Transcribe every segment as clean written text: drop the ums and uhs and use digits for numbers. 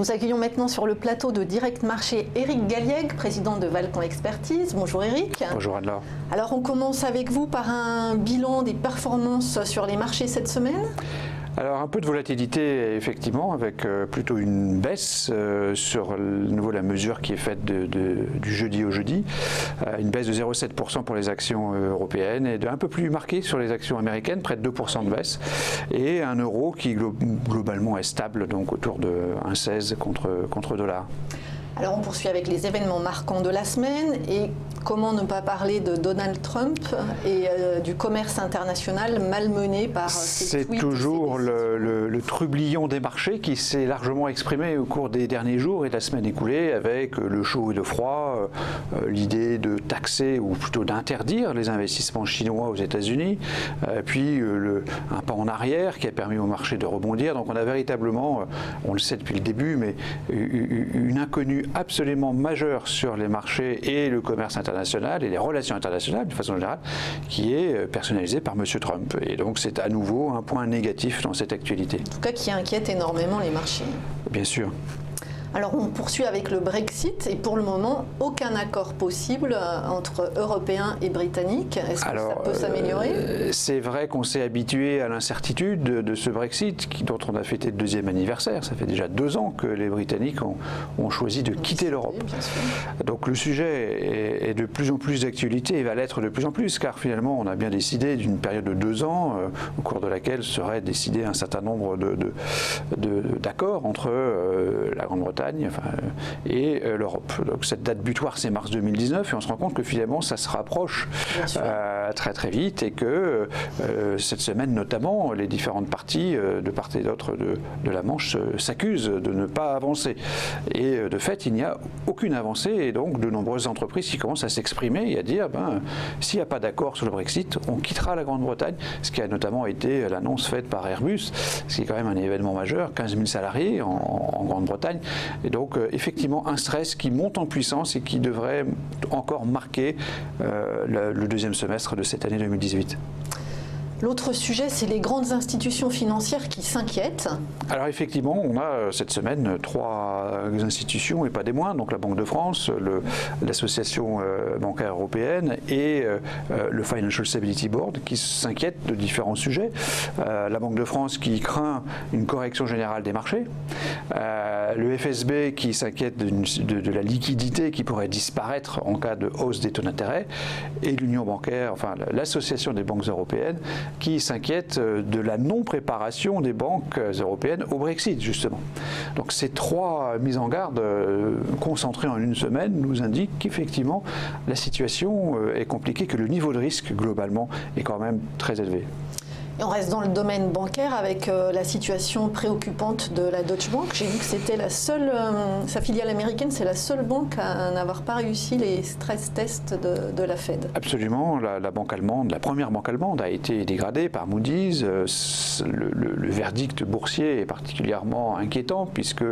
Nous accueillons maintenant sur le plateau de Direct Marché Éric Galliègue, président de Valcon Expertise. Bonjour Éric. Bonjour Anne-Laure. Alors on commence avec vous par un bilan des performances sur les marchés cette semaine. Alors un peu de volatilité effectivement, avec plutôt une baisse sur nouveau la mesure qui est faite du jeudi au jeudi, une baisse de 0,7% pour les actions européennes et un peu plus marquée sur les actions américaines, près de 2% de baisse, et un euro qui globalement est stable, donc autour de 1,16 contre dollar. Alors on poursuit avec les événements marquants de la semaine et comment ne pas parler de Donald Trump et du commerce international malmené par ses tweets. C'est toujours le trublion des marchés qui s'est largement exprimé au cours des derniers jours et de la semaine écoulée avec le chaud et le froid, l'idée de taxer ou plutôt d'interdire les investissements chinois aux États-Unis, puis un pas en arrière qui a permis au marché de rebondir. Donc on a véritablement, on le sait depuis le début, mais une inconnue absolument majeure sur les marchés et le commerce international et les relations internationales de façon générale, qui est personnalisée par M. Trump. Et donc c'est à nouveau un point négatif dans cette actualité. En tout cas qui inquiète énormément les marchés. Bien sûr. Alors on poursuit avec le Brexit et pour le moment aucun accord possible entre Européens et Britanniques. Est-ce que ça peut s'améliorer? C'est vrai qu'on s'est habitué à l'incertitude de ce Brexit dont on a fêté le 2e anniversaire. Ça fait déjà 2 ans que les Britanniques ont choisi de quitter l'Europe. Donc le sujet est de plus en plus d'actualité et va l'être de plus en plus car finalement on a bien décidé d'une période de 2 ans au cours de laquelle serait décidé un certain nombre d'accords entre la Grande-Bretagne et l'Europe. Donc cette date butoir c'est mars 2019 et on se rend compte que finalement ça se rapproche très très vite et que cette semaine notamment les différentes parties de part et d'autre de la Manche s'accusent de ne pas avancer et de fait il n'y a aucune avancée et donc de nombreuses entreprises qui commencent à s'exprimer et à dire s'il n'y a pas d'accord sur le Brexit on quittera la Grande-Bretagne, ce qui a notamment été l'annonce faite par Airbus, ce qui est quand même un événement majeur, 15 000 salariés en Grande-Bretagne. Et donc effectivement un stress qui monte en puissance et qui devrait encore marquer le 2e semestre de cette année 2018. L'autre sujet, c'est les grandes institutions financières qui s'inquiètent. Alors effectivement, on a cette semaine 3 institutions et pas des moindres, donc la Banque de France, l'Association bancaire européenne et le Financial Stability Board qui s'inquiètent de différents sujets. La Banque de France qui craint une correction générale des marchés, le FSB qui s'inquiète de la liquidité qui pourrait disparaître en cas de hausse des taux d'intérêt et l'Union bancaire, enfin l'Association des banques européennes qui s'inquiète de la non-préparation des banques européennes au Brexit, justement. Donc ces 3 mises en garde concentrées en une semaine nous indiquent qu'effectivement la situation est compliquée, que le niveau de risque globalement est quand même très élevé. Et on reste dans le domaine bancaire avec la situation préoccupante de la Deutsche Bank. J'ai vu que c'était la seule, sa filiale américaine, c'est la seule banque à n'avoir pas réussi les stress tests de la Fed. Absolument, la banque allemande, la première banque allemande a été dégradée par Moody's. Le verdict boursier est particulièrement inquiétant puisque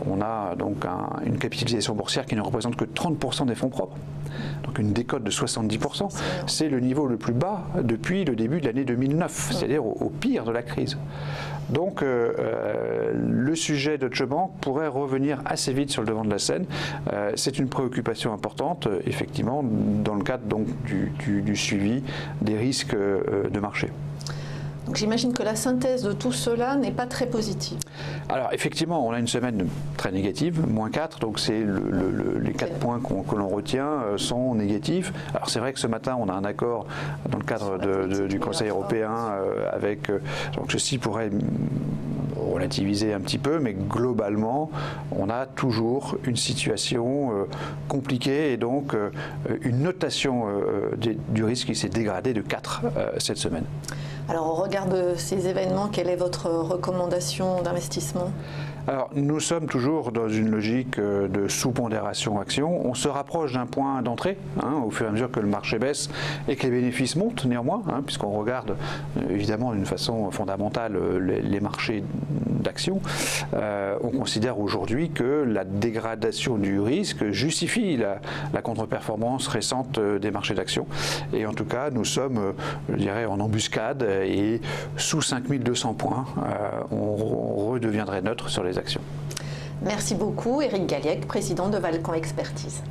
on a donc une capitalisation boursière qui ne représente que 30% des fonds propres. Donc une décote de 70%, c'est le niveau le plus bas depuis le début de l'année 2009, c'est-à-dire au pire de la crise. Donc le sujet Deutsche Bank pourrait revenir assez vite sur le devant de la scène. C'est une préoccupation importante, effectivement, dans le cadre donc, du suivi des risques de marché. Donc j'imagine que la synthèse de tout cela n'est pas très positive. Alors effectivement, on a une semaine très négative, -4, donc c'est les 4 points que l'on retient sont négatifs. Alors c'est vrai que ce matin, on a un accord dans le cadre du Conseil européen avec, donc ceci pourrait relativiser un petit peu, mais globalement, on a toujours une situation compliquée et donc une notation du risque qui s'est dégradée de 4 cette semaine. Alors au regard de ces événements, quelle est votre recommandation d'investissement ? Alors, nous sommes toujours dans une logique de sous-pondération action. On se rapproche d'un point d'entrée au fur et à mesure que le marché baisse et que les bénéfices montent néanmoins, puisqu'on regarde évidemment d'une façon fondamentale les marchés d'actions. On considère aujourd'hui que la dégradation du risque justifie la contre-performance récente des marchés d'actions. Et en tout cas, nous sommes, je dirais, en embuscade et sous 5200 points, on redeviendrait neutre sur les actions. Merci beaucoup, Éric Galiec, président de Valcamp Expertise.